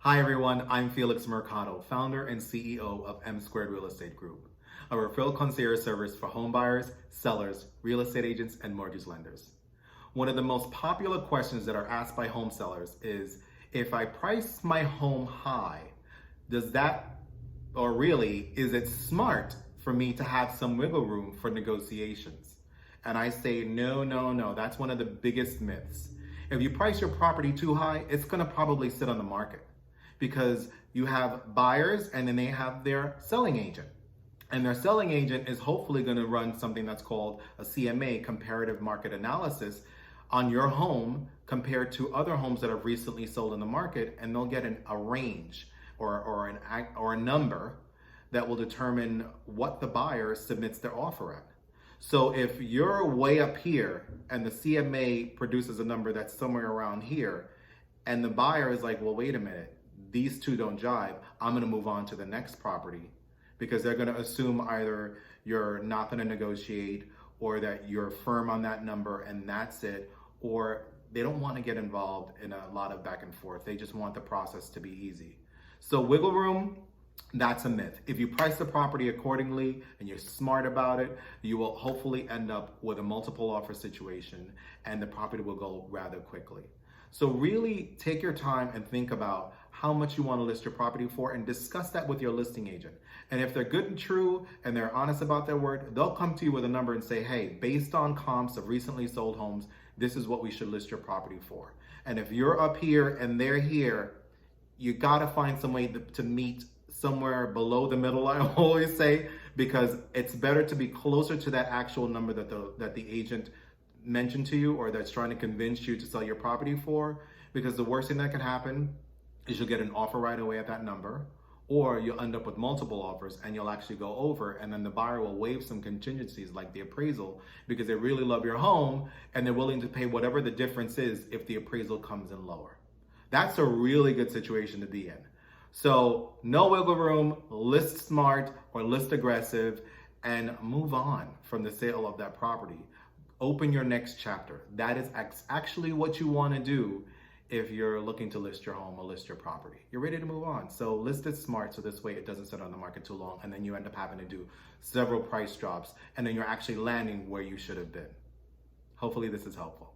Hi everyone, I'm Felix Mercado, founder and CEO of MSquaredRE Real Estate Group, a referral concierge service for home buyers, sellers, real estate agents, and mortgage lenders. One of the most popular questions that are asked by home sellers is, if I price my home high, does that, or really, is it smart for me to have some wiggle room for negotiations? And I say, no, that's one of the biggest myths. If you price your property too high, it's gonna probably sit on the market, because you have buyers and then they have their selling agent. And their selling agent is hopefully going to run something that's called a CMA, comparative market analysis, on your home compared to other homes that have recently sold in the market, and they'll get a range or a number that will determine what the buyer submits their offer at. So if you're way up here and the CMA produces a number that's somewhere around here, and the buyer is like, well, wait a minute, these two don't jive, I'm gonna move on to the next property, because they're gonna assume either you're not gonna negotiate, or that you're firm on that number and that's it, or they don't wanna get involved in a lot of back and forth. They just want the process to be easy. So wiggle room, that's a myth. If you price the property accordingly and you're smart about it, you will hopefully end up with a multiple offer situation and the property will go rather quickly. So really take your time and think about how much you want to list your property for, and discuss that with your listing agent. And if they're good and true and they're honest about their word, they'll come to you with a number and say, hey, based on comps of recently sold homes, this is what we should list your property for. And if you're up here and they're here, you got to find some way to meet somewhere below the middle, I always say, because it's better to be closer to that actual number that the agent mentioned to you, or that's trying to convince you to sell your property for. Because the worst thing that can happen is you'll get an offer right away at that number, or you'll end up with multiple offers and you'll actually go over, and then the buyer will waive some contingencies like the appraisal, because they really love your home and they're willing to pay whatever the difference is if the appraisal comes in lower. That's a really good situation to be in. So no wiggle room, list smart or list aggressive, and move on from the sale of that property. Open your next chapter. That is actually what you want to do if you're looking to list your home or list your property. You're ready to move on. So list it smart, so this way it doesn't sit on the market too long, and then you end up having to do several price drops, and then you're actually landing where you should have been. Hopefully this is helpful.